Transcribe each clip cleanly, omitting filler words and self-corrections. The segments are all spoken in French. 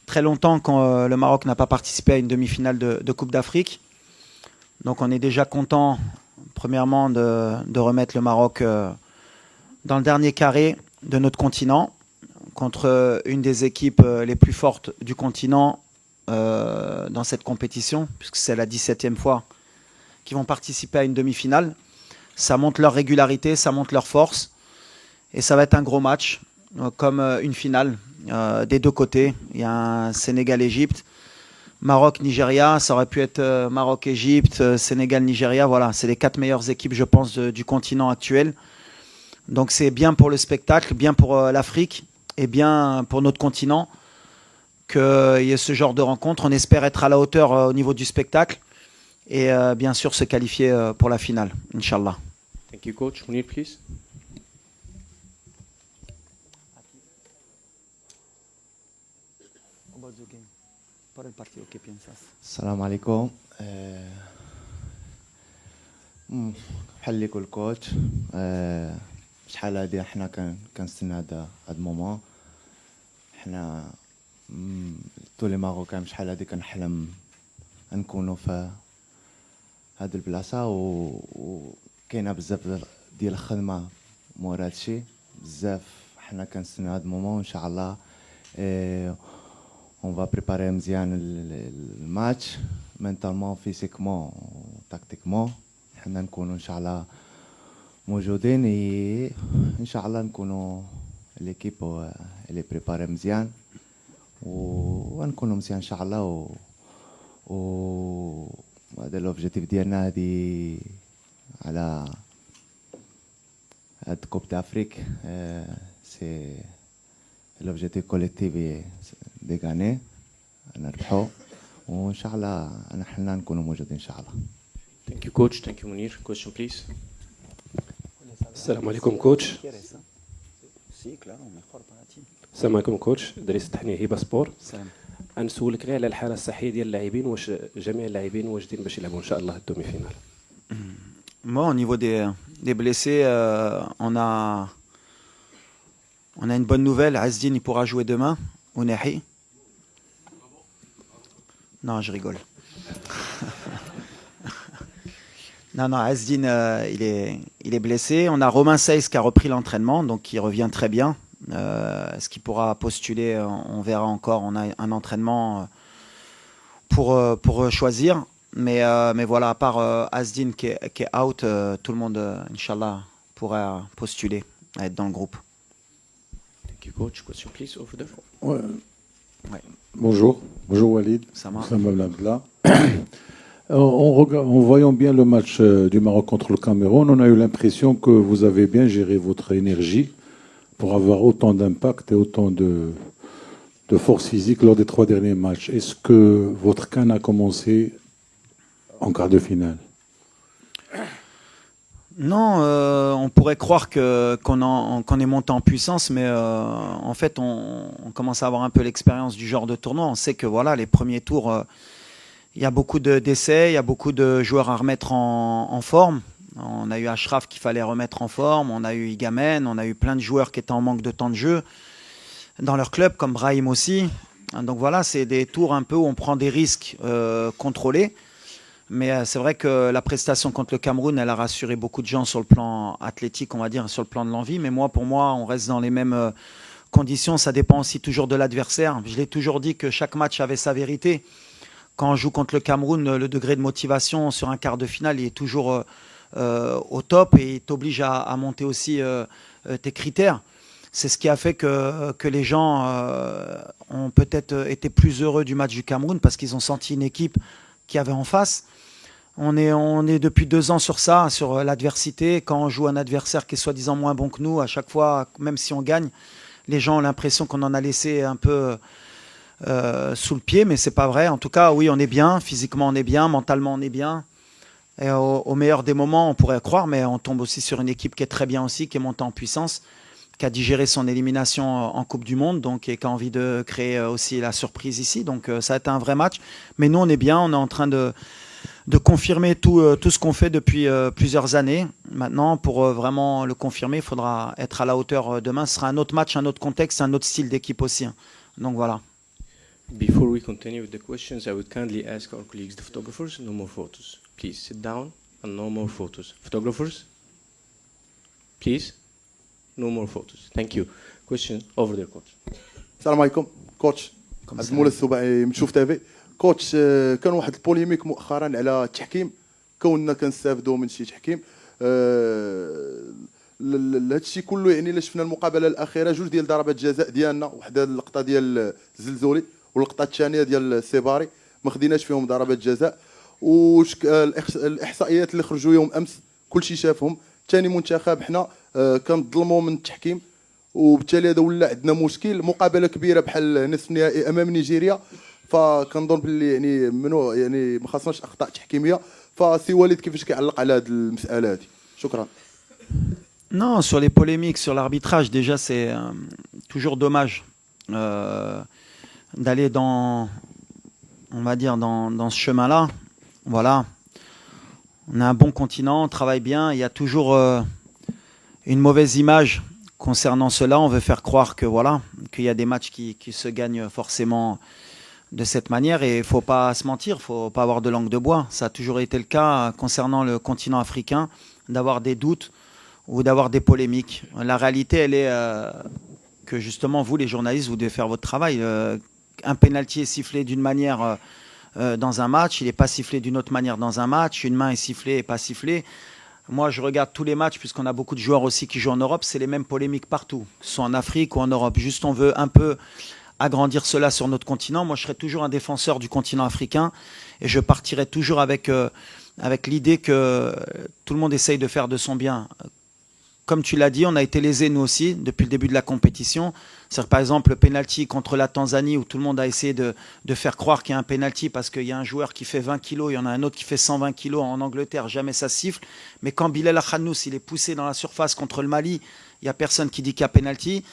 très longtemps que le Maroc n'a pas participé à une demi-finale de Coupe d'Afrique. Donc on est déjà content, premièrement, de remettre le Maroc dans le dernier carré de notre continent, contre une des équipes les plus fortes du continent dans cette compétition, puisque c'est la 17e fois qu'ils vont participer à une demi-finale. Ça montre leur régularité, ça montre leur force. Et ça va être un gros match, comme une finale des deux côtés. Il y a un Sénégal-Égypte, Maroc-Nigeria, ça aurait pu être Maroc-Égypte, Sénégal-Nigeria. Voilà, c'est les 4 meilleures équipes, je pense, du continent actuel. Donc c'est bien pour le spectacle, bien pour l'Afrique et bien pour notre continent qu'il y ait ce genre de rencontre. On espère être à la hauteur au niveau du spectacle et bien sûr se qualifier pour la finale, Inch'Allah. Thank you, coach. Mounir, please. السلام عليكم. بحال اللي يقول الكوتش شحال هادي حنا كنستنى هاد المومون. حنا طول لي ماروكان شحال هادي كنحلم نكونوا في هاد البلاصه وكاينه بزاف ديال الخدمه مور هادشي بزاف. حنا كنستنى هاد المومون ان شاء الله. On va préparer مزيان الماتش مينتالمون فيزيكمون تاكتيكمون. حنا نكونوا ان شاء الله موجودين ان شاء الله نكونوا ليكيب اللي بريباري مزيان ونكونوا مزيان ان شاء الله. و هذا لوبجيكتيف ديالنا هادي على هاد كوب دافريك. سي لوبجيكتيف كوليكتيف دي غاني نربحوا وان شاء الله حنا نكونوا موجودين ان شاء الله. Thank you, coach. Thank you, Mounir. Question, please. السلام عليكم كوتش. السلام عليكم كوتش. دريس التحنيه هبه سبور. غنسولك غير على الحاله الصحيه ديال اللاعبين، واش جميع اللاعبين واجدين باش يلعبوا ان شاء الله الدومي فينال؟ Moi, au niveau des blessés, on a une bonne nouvelle. Azdin, il pourra jouer demain. Ounahi. Non, je rigole. Non, Azdin, il est blessé. On a Romain Seyss qui a repris l'entraînement, donc il revient très bien. Est-ce qu'il pourra postuler? On verra encore. On a un entraînement pour choisir. Mais voilà, à part Azdin qui est out, tout le monde, Inch'Allah, pourra postuler à être dans le groupe. Thank you, coach. Question, please, over there. Ouais. Ouais. Bonjour Walid. Sama. Blabla. En voyant bien le match du Maroc contre le Cameroun, on a eu l'impression que vous avez bien géré votre énergie pour avoir autant d'impact et autant de force physique lors des 3 derniers matchs. Est-ce que votre CAN a commencé en quart de finale? Non, on pourrait croire qu'on est monté en puissance, mais en fait, on commence à avoir un peu l'expérience du genre de tournoi. On sait que voilà, les premiers tours, il y a beaucoup d'essais, il y a beaucoup de joueurs à remettre en forme. On a eu Ashraf qu'il fallait remettre en forme, on a eu Igamen, on a eu plein de joueurs qui étaient en manque de temps de jeu dans leur club, comme Brahim aussi. Donc voilà, c'est des tours un peu où on prend des risques contrôlés. Mais c'est vrai que la prestation contre le Cameroun, elle a rassuré beaucoup de gens sur le plan athlétique, on va dire, sur le plan de l'envie. Mais pour moi, on reste dans les mêmes conditions. Ça dépend aussi toujours de l'adversaire. Je l'ai toujours dit que chaque match avait sa vérité. Quand on joue contre le Cameroun, le degré de motivation sur un quart de finale, il est toujours au top et il t'oblige à monter aussi tes critères. C'est ce qui a fait que les gens ont peut-être été plus heureux du match du Cameroun parce qu'ils ont senti une équipe qu'il y avait en face. On est depuis 2 ans sur ça, sur l'adversité. Quand on joue un adversaire qui est soi-disant moins bon que nous, à chaque fois, même si on gagne, les gens ont l'impression qu'on en a laissé un peu sous le pied, mais c'est pas vrai. En tout cas, oui, on est bien, physiquement on est bien, mentalement on est bien. Et au meilleur des moments, on pourrait croire, mais on tombe aussi sur une équipe qui est très bien aussi, qui est montée en puissance, qui a digéré son élimination en Coupe du Monde, donc, et qui a envie de créer aussi la surprise ici. Donc ça a été un vrai match. Mais nous, on est bien, on est en train de confirmer tout ce qu'on fait depuis plusieurs années. Maintenant, pour vraiment le confirmer, il faudra être à la hauteur demain. Ce sera un autre match, un autre contexte, un autre style d'équipe aussi. Donc voilà. Before we continue with the questions, I would kindly ask our colleagues, the photographers, no more photos. Please sit down and no more photos. Photographers, please, no more photos. Thank you. Question over there, coach. السلام عليكم كوتش عبد المولى السباعي من شوف تافي كوتش كان واحد البوليميك مؤخرا على التحكيم كوننا كنستافدوا من شي تحكيم هادشي كله يعني الا شفنا المقابله الاخيره جوج ديال ضربات جزاء ديالنا وحده اللقطه ديال الزلزولي واللقطه الثانيه ديال السيباري ما خديناش فيهم ضربات جزاء واش الاحصائيات اللي خرجوا يوم امس كلشي شافهم ثاني منتخب حنا كنظلموا من التحكيم وبالتالي هذا ولا عندنا مشكل مقابله كبيره بحال نصف النهائي امام نيجيريا فكنظن باللي يعني منو يعني ما خاصناش اخطاء تحكيميه فسي وليد كيفاش كيعلق على هذه المساله هذه شكرا. Non, sur les polémiques, sur l'arbitrage, déjà, c'est toujours dommage d'aller dans, on va dire, dans ce chemin-là. Voilà. On a un bon continent, on travaille bien. Il y a toujours une mauvaise image concernant cela. On veut faire croire que, voilà, qu'il y a des matchs qui se gagnent forcément de cette manière. Et il ne faut pas se mentir, il ne faut pas avoir de langue de bois. Ça a toujours été le cas concernant le continent africain, d'avoir des doutes ou d'avoir des polémiques. La réalité, elle est que justement, vous, les journalistes, vous devez faire votre travail. Un pénalty est sifflé d'une manière dans un match, il n'est pas sifflé d'une autre manière dans un match, une main est sifflée et pas sifflée. Moi, je regarde tous les matchs, puisqu'on a beaucoup de joueurs aussi qui jouent en Europe, c'est les mêmes polémiques partout, que ce soit en Afrique ou en Europe. Juste, on veut un peu agrandir cela sur notre continent. Moi, je serai toujours un défenseur du continent africain et je partirai toujours avec l'idée que tout le monde essaye de faire de son bien. Comme tu l'as dit, on a été lésés nous aussi depuis le début de la compétition. C'est-à-dire, par exemple, le penalty contre la Tanzanie où tout le monde a essayé de faire croire qu'il y a un penalty parce qu'il y a un joueur qui fait 20 kilos, il y en a un autre qui fait 120 kilos en Angleterre, jamais ça siffle. Mais quand Bilal Akhanous, il est poussé dans la surface contre le Mali, il n'y a personne qui dit qu'il y a penalty.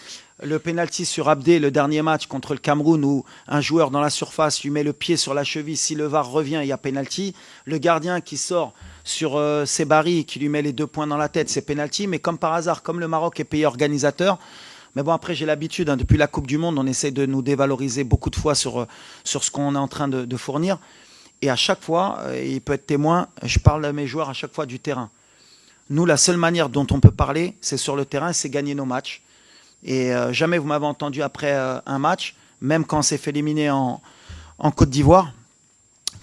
Le penalty sur Abdé, le dernier match contre le Cameroun où un joueur dans la surface lui met le pied sur la cheville, si le VAR revient, il y a penalty. Le gardien qui sort sur Sebari, qui lui met les 2 points dans la tête, c'est penalty. Mais comme par hasard, comme le Maroc est pays organisateur, mais bon, après j'ai l'habitude, hein, depuis la Coupe du Monde, on essaie de nous dévaloriser beaucoup de fois sur ce qu'on est en train de fournir. Et à chaque fois, il peut être témoin, je parle à mes joueurs à chaque fois du terrain. Nous, la seule manière dont on peut parler, c'est sur le terrain, c'est gagner nos matchs. Et jamais vous m'avez entendu après un match, même quand on s'est fait éliminer en Côte d'Ivoire,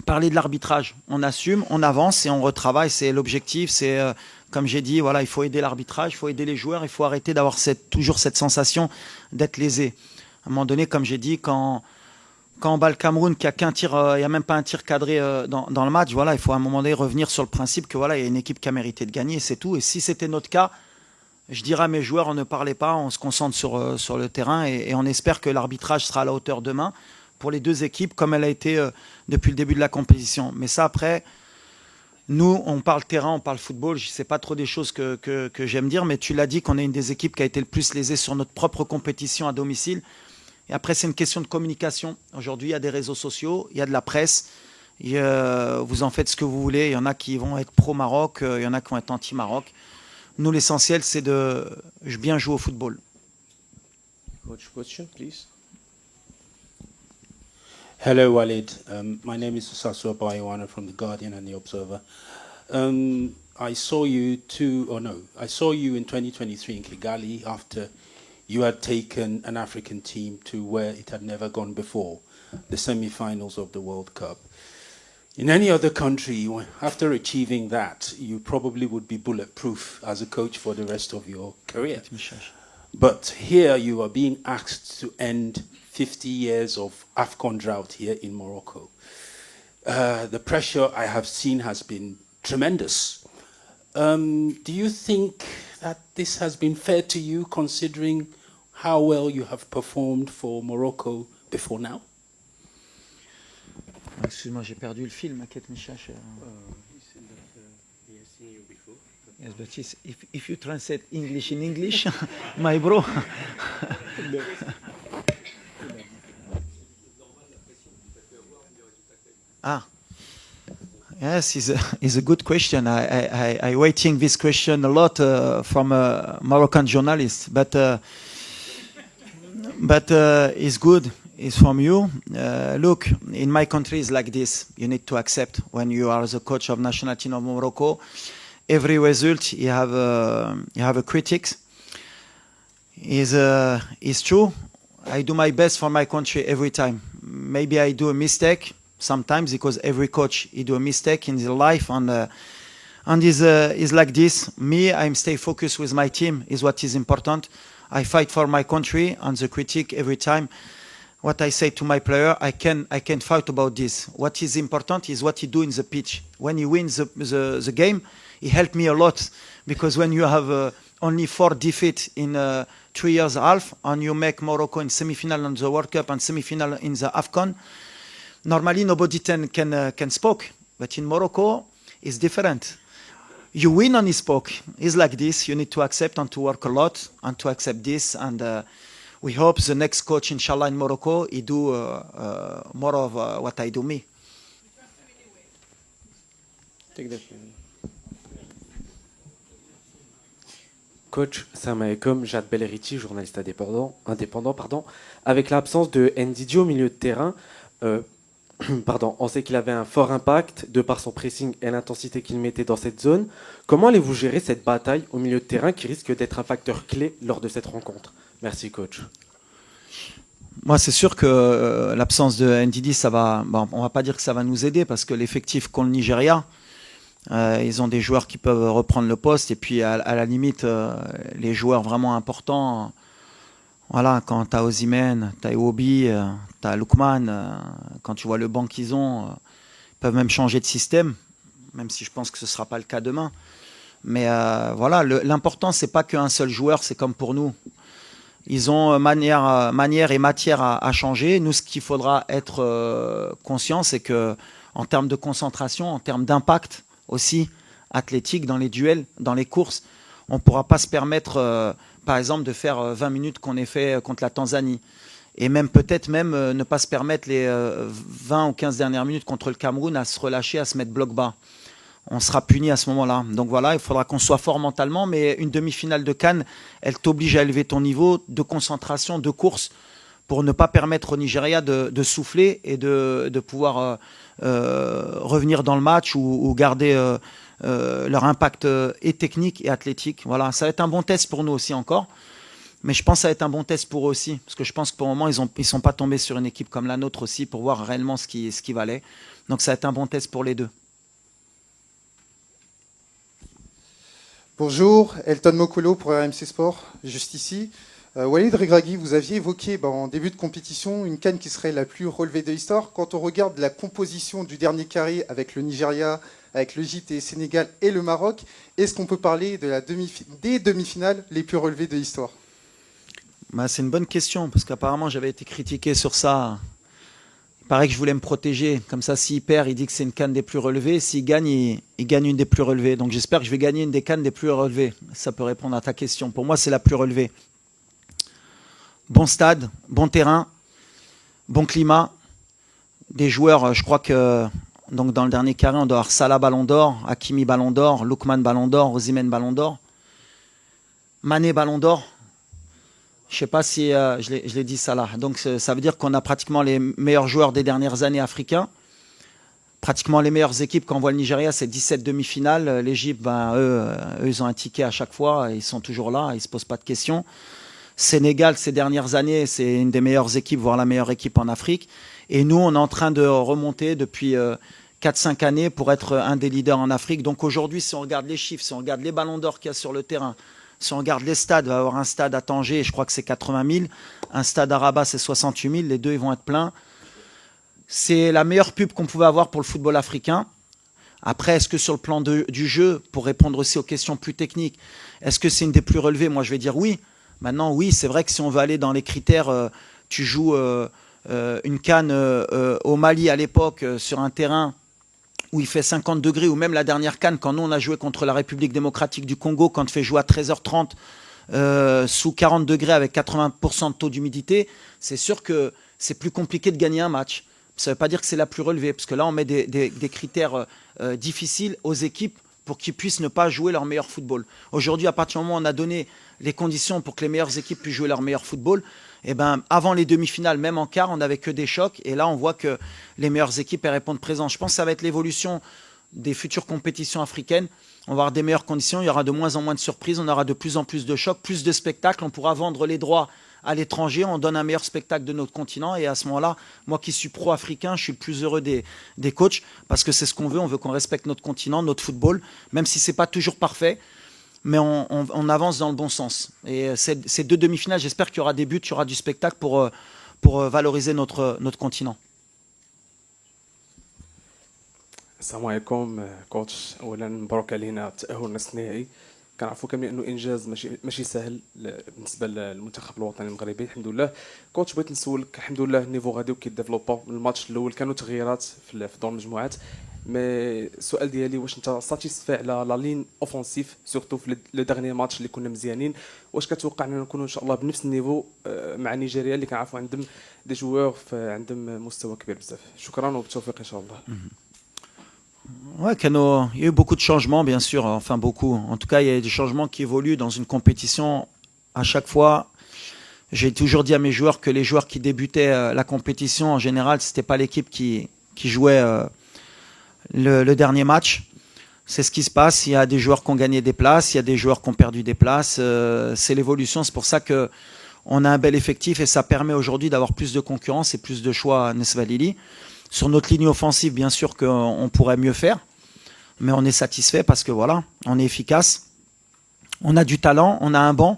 parler de l'arbitrage. On assume, on avance et on retravaille. C'est l'objectif. C'est, comme j'ai dit, voilà, il faut aider l'arbitrage, il faut aider les joueurs, il faut arrêter d'avoir toujours cette sensation d'être lésé. À un moment donné, comme j'ai dit, quand on bat le Cameroun, qu'il n'y a qu'un tir, il n'y a même pas un tir cadré dans le match, voilà, il faut à un moment donné revenir sur le principe que voilà, il y a une équipe qui a mérité de gagner, c'est tout. Et si c'était notre cas, je dirais à mes joueurs, on ne parlait pas, on se concentre sur le terrain et on espère que l'arbitrage sera à la hauteur demain pour les deux équipes comme elle a été depuis le début de la compétition. Mais ça, après, nous, on parle terrain, on parle football, je ne sais pas trop des choses que j'aime dire, mais tu l'as dit qu'on est une des équipes qui a été le plus lésée sur notre propre compétition à domicile. Et après, c'est une question de communication. Aujourd'hui, il y a des réseaux sociaux, il y a de la presse, vous en faites ce que vous voulez, il y en a qui vont être pro-Maroc, il y en a qui vont être anti-Maroc. Nous, l'essentiel, c'est de bien jouer au football. Coach, question, please. Hello, Walid. My name is Sasua Bayiwana from The Guardian and The Observer. I saw you I saw you in 2023 in Kigali after you had taken an African team to where it had never gone before, the semi-finals of the World Cup. In any other country, after achieving that, you probably would be bulletproof as a coach for the rest of your career. But here you are being asked to end 50 years of AFCON drought here in Morocco. The pressure I have seen has been tremendous. Do you think that this has been fair to you, considering how well you have performed for Morocco before now? Excuse-moi, j'ai perdu le fil, Maquette Michache. Yes, but if you translate English in English, my bro. Yes, it's a good question. I waiting this question a lot from Moroccan journalists, but it's good. is from you. Look, in my country is like this. You need to accept when you are the coach of national team of Morocco. Every result you have a critics. Is true. I do my best for my country every time. Maybe I do a mistake sometimes because every coach he do a mistake in his life and is like this. Me, I'm stay focused with my team is what is important. I fight for my country and the critic every time. What I say to my player, I can fight about this. What is important is what he do in the pitch. When he wins the game, he helped me a lot because when you have only 4 defeats in 3 years half and you make Morocco in semi-final in the World Cup and semi-final in the AFCON, normally nobody can speak. But in Morocco, it's different. You win and he spoke. It's like this. You need to accept and to work a lot and to accept this. And we hope the next coach, inshallah, in Morocco, he do more of what I do me. Take that. Coach, salam alaikum, Jad Belleriti, journaliste indépendant. Avec l'absence de Ndidi au milieu de terrain, on sait qu'il avait un fort impact de par son pressing et l'intensité qu'il mettait dans cette zone. Comment allez-vous gérer cette bataille au milieu de terrain qui risque d'être un facteur clé lors de cette rencontre? Merci, coach. Moi, c'est sûr que l'absence de Ndidi, ça va. Bon, on va pas dire que ça va nous aider parce que l'effectif qu'ont le Nigeria, ils ont des joueurs qui peuvent reprendre le poste et puis à la limite, les joueurs vraiment importants. Voilà, quand tu as Osimhen, tu as Iwobi, tu as Lookman, quand tu vois le banc qu'ils ont, ils peuvent même changer de système, même si je pense que ce ne sera pas le cas demain. Mais voilà, l'important, ce n'est pas qu'un seul joueur, c'est comme pour nous. Ils ont manière et matière à changer. Nous, ce qu'il faudra être conscient, c'est qu'en termes de concentration, en termes d'impact aussi athlétique dans les duels, dans les courses, on ne pourra pas se permettre... par exemple, de faire 20 minutes qu'on ait fait contre la Tanzanie. Et même peut-être ne pas se permettre les 20 ou 15 dernières minutes contre le Cameroun à se relâcher, à se mettre bloc bas. On sera puni à ce moment-là. Donc voilà, il faudra qu'on soit fort mentalement, mais une demi-finale de CAN, elle t'oblige à élever ton niveau de concentration, de course, pour ne pas permettre au Nigeria de souffler et de pouvoir revenir dans le match ou garder... leur impact est technique et athlétique. Voilà, ça va être un bon test pour nous aussi encore. Mais je pense que ça va être un bon test pour eux aussi. Parce que je pense que pour le moment, ils ne sont pas tombés sur une équipe comme la nôtre aussi pour voir réellement ce qui valait. Donc ça va être un bon test pour les deux. Bonjour, Elton Mokolo pour RMC Sport, juste ici. Walid Regragui, vous aviez évoqué en début de compétition une CAN qui serait la plus relevée de l'histoire. Quand on regarde la composition du dernier carré avec le Nigeria, avec l'Égypte et le Sénégal et le Maroc, est-ce qu'on peut parler de des demi-finales les plus relevées de l'histoire? C'est une bonne question, parce qu'apparemment j'avais été critiqué sur ça. Il paraît que je voulais me protéger. Comme ça, s'il perd, il dit que c'est une CAN des plus relevées. S'il gagne, il gagne une des plus relevées. Donc j'espère que je vais gagner une des CAN des plus relevées. Ça peut répondre à ta question. Pour moi, c'est la plus relevée. Bon stade, bon terrain, bon climat, des joueurs, je crois que donc dans le dernier carré, on doit avoir Salah Ballon d'Or, Hakimi Ballon d'Or, Lookman Ballon d'Or, Osimhen Ballon d'Or, Mané Ballon d'Or. Je ne sais pas si je l'ai dit Salah. Donc ça veut dire qu'on a pratiquement les meilleurs joueurs des dernières années africains. Pratiquement les meilleures équipes. Quand on voit le Nigeria, c'est 17 demi-finales. L'Égypte, eux, ils ont un ticket à chaque fois. Ils sont toujours là, ils ne se posent pas de questions. Sénégal, ces dernières années, c'est une des meilleures équipes, voire la meilleure équipe en Afrique. Et nous, on est en train de remonter depuis 4-5 années pour être un des leaders en Afrique. Donc aujourd'hui, si on regarde les chiffres, si on regarde les ballons d'or qu'il y a sur le terrain, si on regarde les stades, il va y avoir un stade à Tanger, je crois que c'est 80 000. Un stade à Rabat, c'est 68 000. Les deux, ils vont être pleins. C'est la meilleure pub qu'on pouvait avoir pour le football africain. Après, est-ce que sur le plan du jeu, pour répondre aussi aux questions plus techniques, est-ce que c'est une des plus relevées? Moi, je vais dire oui. Maintenant, oui, c'est vrai que si on veut aller dans les critères, tu joues une CAN au Mali à l'époque sur un terrain où il fait 50 degrés, ou même la dernière CAN, quand nous on a joué contre la République démocratique du Congo, quand on fait jouer à 13h30 sous 40 degrés avec 80% de taux d'humidité, c'est sûr que c'est plus compliqué de gagner un match. Ça ne veut pas dire que c'est la plus relevée, parce que là on met des critères difficiles aux équipes pour qu'ils puissent ne pas jouer leur meilleur football. Aujourd'hui, à partir du moment où on a donné les conditions pour que les meilleures équipes puissent jouer leur meilleur football, eh ben, avant les demi-finales, même en quart, on n'avait que des chocs. Et là, on voit que les meilleures équipes elles répondent présent. Je pense que ça va être l'évolution des futures compétitions africaines. On va avoir des meilleures conditions, il y aura de moins en moins de surprises, on aura de plus en plus de chocs, plus de spectacles, on pourra vendre les droits à l'étranger, on donne un meilleur spectacle de notre continent. Et à ce moment-là, moi qui suis pro-africain, je suis le plus heureux des coachs parce que c'est ce qu'on veut qu'on respecte notre continent, notre football, même si c'est pas toujours parfait, mais on avance dans le bon sens. Et ces deux demi-finales, j'espère qu'il y aura des buts, qu'il y aura du spectacle pour valoriser notre continent. السلام عليكم كوتش. اولا مبروك علينا التاهل لنصف النهائي. كنعرفوا كاملين انه انجاز ماشي سهل بالنسبه للمنتخب الوطني المغربي. الحمد لله كوتش، بغيت نسولك، الحمد لله النيفو غادي وكيديفلوبا. من الماتش الاول كانوا تغييرات في دور المجموعات، مي السؤال ديالي واش انت ساتيسفاي على لا لين اوفونسيف سورتو في لو ديرني ماتش اللي كنا مزيانين؟ واش كتوقع اننا نكونوا ان شاء الله بنفس النيفو مع نيجيريا اللي كنعرفوا عندهم دي جوور عندهم مستوى كبير بزاف؟ شكرا وبالتوفيق ان شاء الله. Ouais, il y a eu beaucoup de changements, bien sûr, enfin beaucoup. En tout cas, il y a des changements qui évoluent dans une compétition. À chaque fois, j'ai toujours dit à mes joueurs que les joueurs qui débutaient la compétition, en général, c'était pas l'équipe qui jouait le dernier match. C'est ce qui se passe. Il y a des joueurs qui ont gagné des places, il y a des joueurs qui ont perdu des places. C'est l'évolution. C'est pour ça que on a un bel effectif et ça permet aujourd'hui d'avoir plus de concurrence et plus de choix à Nesvalili. Sur notre ligne offensive, bien sûr qu'on pourrait mieux faire, mais on est satisfait parce que voilà, on est efficace. On a du talent, on a un banc,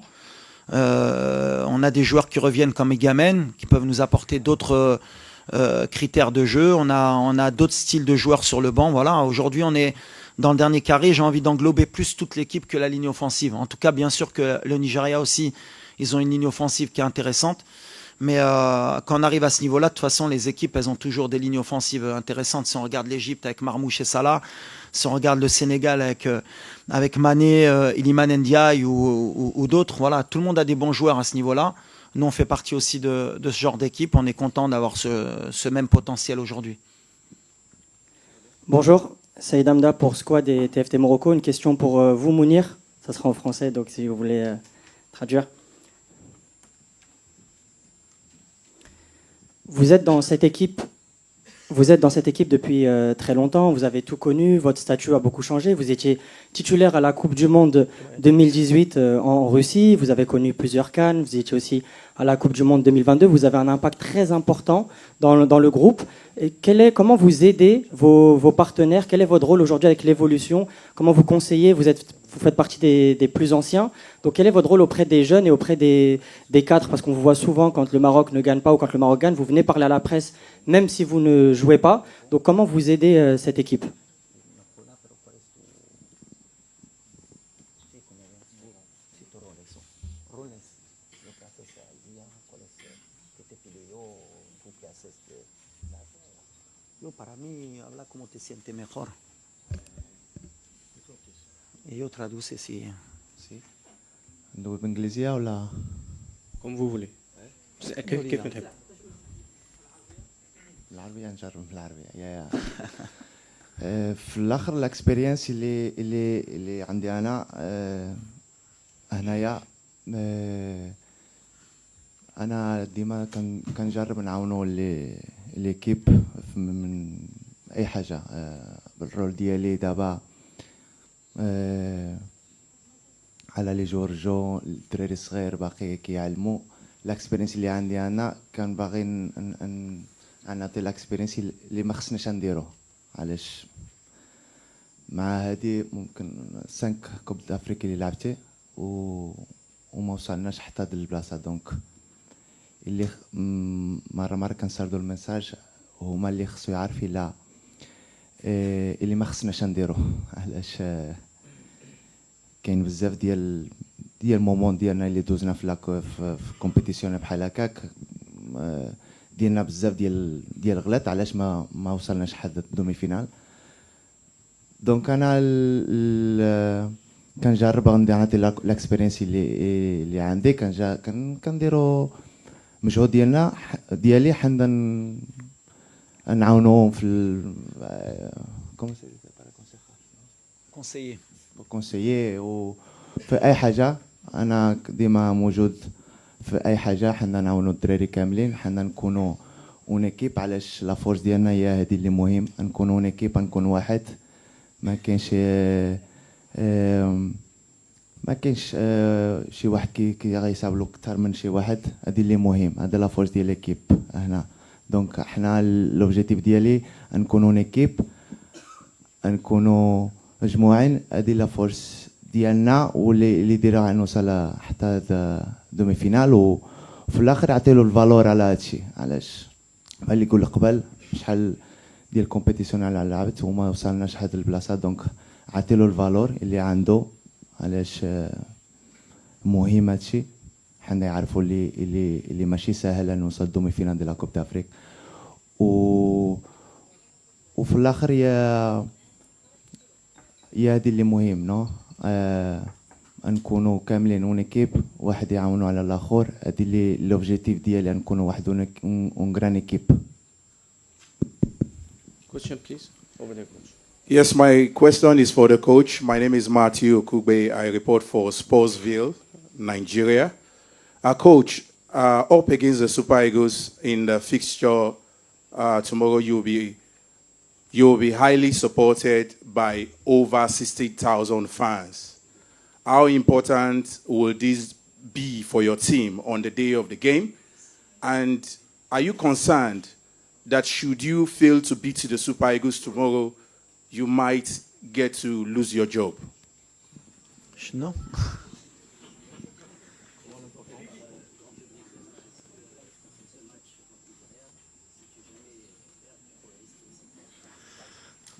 on a des joueurs qui reviennent comme Igamen, qui peuvent nous apporter d'autres critères de jeu. On a d'autres styles de joueurs sur le banc. Voilà, aujourd'hui, on est dans le dernier carré. J'ai envie d'englober plus toute l'équipe que la ligne offensive. En tout cas, bien sûr que le Nigeria aussi, ils ont une ligne offensive qui est intéressante. Mais quand on arrive à ce niveau-là, de toute façon, les équipes, elles ont toujours des lignes offensives intéressantes. Si on regarde l'Égypte avec Marmouche et Salah, si on regarde le Sénégal avec Mané, Iliman Ndiaye ou d'autres, voilà, tout le monde a des bons joueurs à ce niveau-là. Nous, on fait partie aussi de ce genre d'équipe. On est content d'avoir ce même potentiel aujourd'hui. Bonjour, Saïd Amda pour Squad et TFT Morocco. Une question pour vous, Mounir. Ça sera en français, donc si vous voulez traduire. Vous êtes dans cette équipe depuis très longtemps, vous avez tout connu, votre statut a beaucoup changé, vous étiez titulaire à la Coupe du Monde 2018 en Russie, vous avez connu plusieurs CAN, vous étiez aussi à la Coupe du Monde 2022, vous avez un impact très important dans le groupe. Et comment vous aidez vos partenaires, quel est votre rôle aujourd'hui avec l'évolution, comment vous conseillez, vous faites partie des plus anciens, donc quel est votre rôle auprès des jeunes et auprès des cadres, parce qu'on vous voit souvent quand le Maroc ne gagne pas ou quand le Maroc gagne, vous venez parler à la presse même si vous ne jouez pas, donc comment vous aidez cette équipe? Yo, para mí, habla como te sientes mejor. Et yo traduce si. ندوي بالانجليزيه ولا؟ Comme vous voulez. كيف نحب. بالعربيه نجرب بالعربيه يا في الاخر الاكسبيرينس اللي عندي انا هنايا انا ديما كنجرب نعاونوا ليكيب من اي حاجه بالرول ديالي دابا على لي جور جو الدراري الصغير باقي كيعلموا الاكسبيرينس اللي عندي انا كان باغي نعطي الاكسبيرينس اللي ما خصناش نديروه. علاش مع هذه ممكن 5 كوب دافريك اللي لعبتي وما وصلناش حتى هاد البلاصه. دونك اللي مره كنسردوا الميساج هما اللي خصو يعرف الا اللي ما خصناش نديروه. علاش كاين بزاف ديال المومون ديالنا اللي دوزنا في كومبيتيسيون بحال هكاك ديالنا بزاف ديال غلط علاش ما وصلناش حتى الدومي فينال. دونك انا كنجرب نعطي الاكسبيرينس اللي عندي كنديروا مجهود ديالي حنا نعاونوهم في conseiller. وكونسيي وفي اي حاجه انا ديما موجود في اي حاجه. حنا نعاونوا الدراري كاملين، حنا نكونوا اون ايكيب. علاش لا فورس ديالنا هي هذه اللي مهم، نكونوا اون ايكيب، نكون واحد. ما كاينش شي واحد كي غيسابلو اكثر من شي واحد. هذه اللي مهم، هذا لا فورس ديال ليكيب هنا. دونك حنا لوبجيكتيف ديالي نكونوا اون ايكيب، نكونوا مجموعين. هذه لا فورس ديالنا واللي ديرها نوصل حتى هذا دومي فينال. وفي الاخر عطيلو الفالور على هادشي. علاش بحال اللي يقول قبل شحال ديال كومبيتيسيون على لعبت وما وصلناش هاد البلاصه. دونك عطيلو الفالور اللي عنده. علاش مهم هادشي. حنا يعرفوا اللي ماشي سهل نوصل دومي فينال ديال لا كوب دافريك. وفي الاخر يا هادي اللي مهم نو. نكونوا كاملين اون ايكيب، واحد يعاونوا على الاخر. هادي اللي لوبجيكتيف ديالي، نكونوا واحد اون غران ايكيب. Question, please. Over there, coach. Yes, my question is for the coach. My name is Matthew Okugbe. I report for Sportsville, Nigeria. Coach, up against the Super Eagles in the fixture tomorrow, you'll be highly supported by over 60,000 fans. How important will this be for your team on the day of the game? And are you concerned that should you fail to beat the Super Eagles tomorrow, you might get to lose your job? No.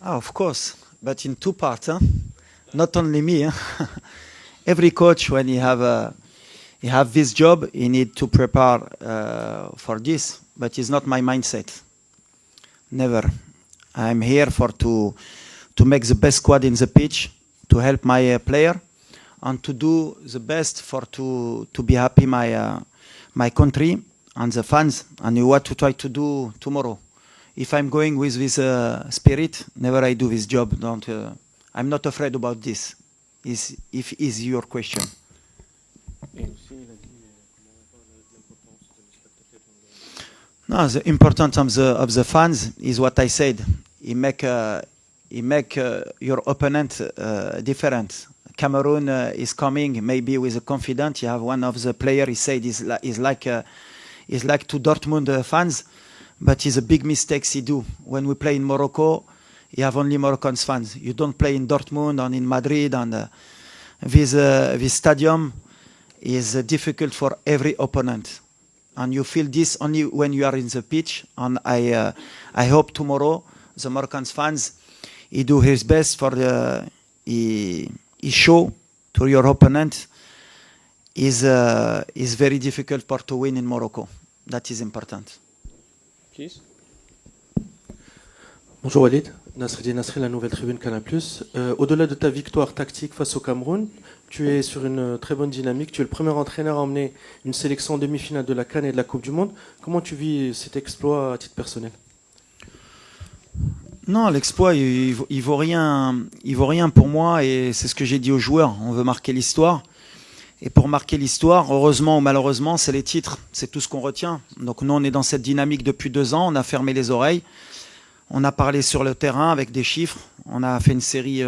Of course, but in two parts. Not only me. Every coach, when he have this job, he need to prepare for this. But it's not my mindset. Never. I'm here to make the best squad in the pitch, to help my player, and to do the best to be happy my country and the fans, and what to try to do tomorrow. If I'm going with this spirit, never I do this job. I'm not afraid about this. If is your question. No, the importance of the fans is what I said. He make your opponent different. Cameroon is coming maybe with a confidence. You have one of the player. He said is like to Dortmund fans, but it's a big mistakes he do. When we play in Morocco, you have only Moroccan fans. You don't play in Dortmund and in Madrid, and this stadium is difficult for every opponent. And you feel this only when you are in the pitch. And I hope tomorrow the Moroccan fans he do his best for he show to your opponent is very difficult for to win in Morocco. That is important. Please. Bonjour Walid, Nasreddin Nasri, la nouvelle tribune Canal+. Au-delà de ta victoire tactique face au Cameroun, tu es sur une très bonne dynamique. Tu es le premier entraîneur à emmener une sélection en demi-finale de la CAN et de la Coupe du Monde. Comment tu vis cet exploit à titre personnel? Non, l'exploit, il vaut rien pour moi, et c'est ce que j'ai dit aux joueurs. On veut marquer l'histoire. Et pour marquer l'histoire, heureusement ou malheureusement, c'est les titres. C'est tout ce qu'on retient. Donc nous, on est dans cette dynamique depuis 2 ans. On a fermé les oreilles. On a parlé sur le terrain avec des chiffres. On a fait une série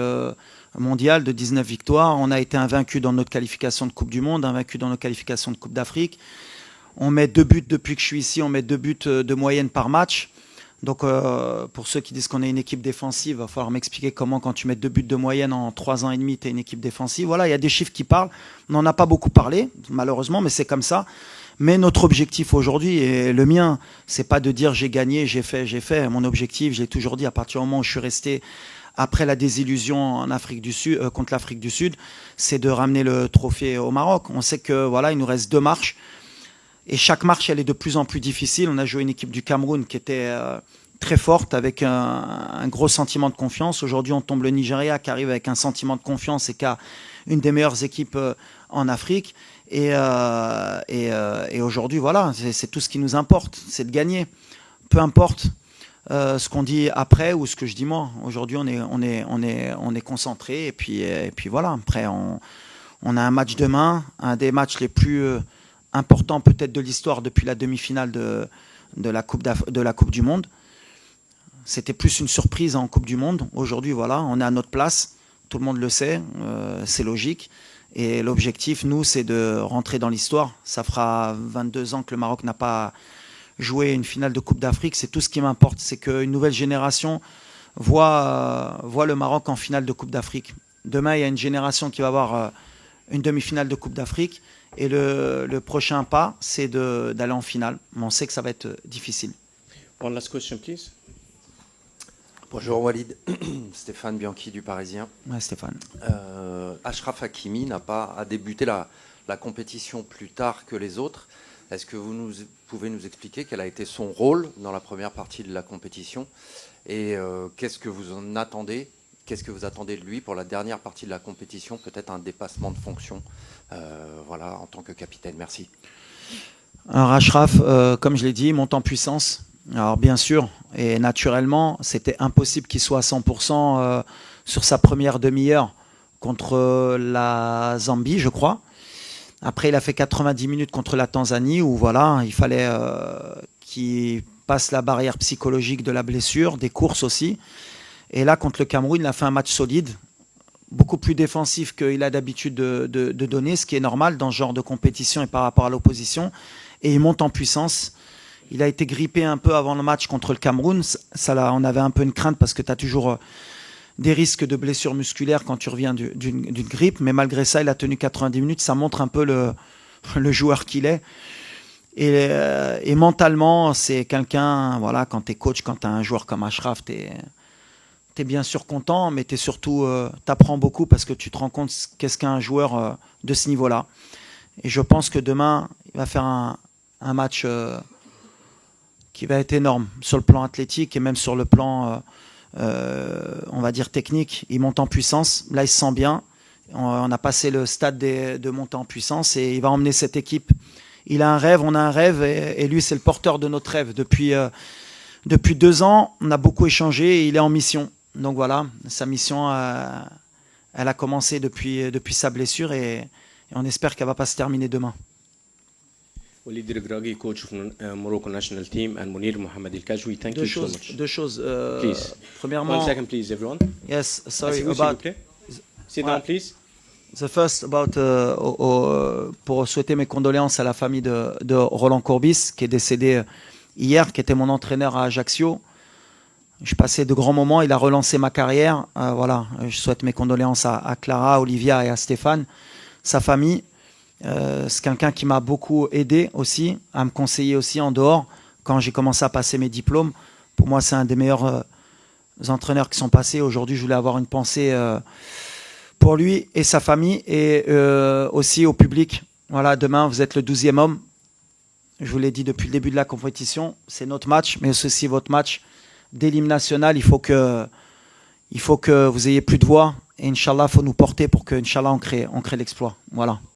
mondiale de 19 victoires. On a été invaincu dans notre qualification de Coupe du Monde, invaincu dans notre qualification de Coupe d'Afrique. On met 2 buts depuis que je suis ici. On met 2 buts de moyenne par match. Donc pour ceux qui disent qu'on est une équipe défensive, il va falloir m'expliquer comment, quand tu mets 2 buts de moyenne en 3 ans et demi, tu es une équipe défensive. Voilà, il y a des chiffres qui parlent. On n'en a pas beaucoup parlé, malheureusement, mais c'est comme ça. Mais notre objectif aujourd'hui, et le mien, c'est pas de dire j'ai gagné, j'ai fait. Mon objectif, j'ai toujours dit, à partir du moment où je suis resté après la désillusion en Afrique du Sud, contre l'Afrique du Sud, c'est de ramener le trophée au Maroc. On sait que voilà, il nous reste 2 marches. Et chaque marche, elle est de plus en plus difficile. On a joué une équipe du Cameroun qui était très forte, avec un gros sentiment de confiance. Aujourd'hui, on tombe le Nigeria, qui arrive avec un sentiment de confiance et qui a une des meilleures équipes en Afrique. Et aujourd'hui, voilà, c'est tout ce qui nous importe, c'est de gagner. Peu importe ce qu'on dit après ou ce que je dis moi. Aujourd'hui, on est concentré et puis voilà. Après, on a un match demain, un des matchs les plus importants peut-être de l'histoire depuis la demi-finale de la Coupe du Monde. C'était plus une surprise en Coupe du Monde. Aujourd'hui, voilà, on est à notre place. Tout le monde le sait, c'est logique. Et l'objectif, nous, c'est de rentrer dans l'histoire. Ça fera 22 ans que le Maroc n'a pas joué une finale de Coupe d'Afrique. C'est tout ce qui m'importe. C'est qu'une nouvelle génération voit le Maroc en finale de Coupe d'Afrique. Demain, il y a une génération qui va avoir une demi-finale de Coupe d'Afrique. Et le prochain pas, c'est d'aller en finale. Mais on sait que ça va être difficile. One last question, please. Bonjour Walid, Stéphane Bianchi du Parisien. Ouais, Stéphane. Achraf Hakimi a débuté la compétition plus tard que les autres. Est-ce que vous pouvez nous expliquer quel a été son rôle dans la première partie de la compétition et qu'est-ce que vous en attendez? Qu'est-ce que vous attendez de lui pour la dernière partie de la compétition? Peut-être un dépassement de fonction voilà, en tant que capitaine. Merci. Alors Achraf, comme je l'ai dit, monte en puissance. Alors bien sûr, et naturellement, c'était impossible qu'il soit à 100% sur sa première demi-heure contre la Zambie, je crois. Après, il a fait 90 minutes contre la Tanzanie, où voilà, il fallait qu'il passe la barrière psychologique de la blessure, des courses aussi. Et là, contre le Cameroun, il a fait un match solide, beaucoup plus défensif qu'il a d'habitude de donner, ce qui est normal dans ce genre de compétition et par rapport à l'opposition. Et il monte en puissance. Il a été grippé un peu avant le match contre le Cameroun. On avait un peu une crainte parce que tu as toujours des risques de blessures musculaires quand tu reviens d'une grippe. Mais malgré ça, il a tenu 90 minutes. Ça montre un peu le joueur qu'il est. Et mentalement, c'est quelqu'un, voilà, quand tu es coach, quand tu as un joueur comme Achraf, tu es bien sûr content, mais surtout, tu apprends beaucoup parce que tu te rends compte qu'est-ce qu'un joueur de ce niveau-là. Et je pense que demain, il va faire un match qui va être énorme sur le plan athlétique et même sur le plan, on va dire, technique. Il monte en puissance. Là, il se sent bien. On a passé le stade de montée en puissance et il va emmener cette équipe. Il a un rêve, on a un rêve et lui, c'est le porteur de notre rêve. Depuis 2 ans, on a beaucoup échangé et il est en mission. Donc voilà, sa mission, elle a commencé depuis sa blessure et on espère qu'elle ne va pas se terminer demain. Walid Regragui, coach of Morocco national team, and Mounir Mohamed El Kajwi. Thank you so much. Deux choses. Please. Premièrement, 1 second, please, everyone. Yes, sorry S'il vous about. plaît. Sit down, please. The first about pour souhaiter mes condoléances à la famille de Roland Courbis qui est décédé hier, qui était mon entraîneur à Ajaccio. Je passais de grands moments. Il a relancé ma carrière. Voilà, je souhaite mes condoléances à Clara, à Olivia et à Stéphane, sa famille. C'est quelqu'un qui m'a beaucoup aidé aussi, à me conseiller aussi en dehors quand j'ai commencé à passer mes diplômes. Pour moi, c'est un des meilleurs entraîneurs qui sont passés. Aujourd'hui, je voulais avoir une pensée pour lui et sa famille et aussi au public. Voilà, demain, vous êtes le 12e homme. Je vous l'ai dit depuis le début de la compétition. C'est notre match, mais c'est aussi votre match d'hymne national. Il faut que vous ayez plus de voix. Et Inch'Allah, il faut nous porter pour que, Inch'Allah, on crée l'exploit. Voilà.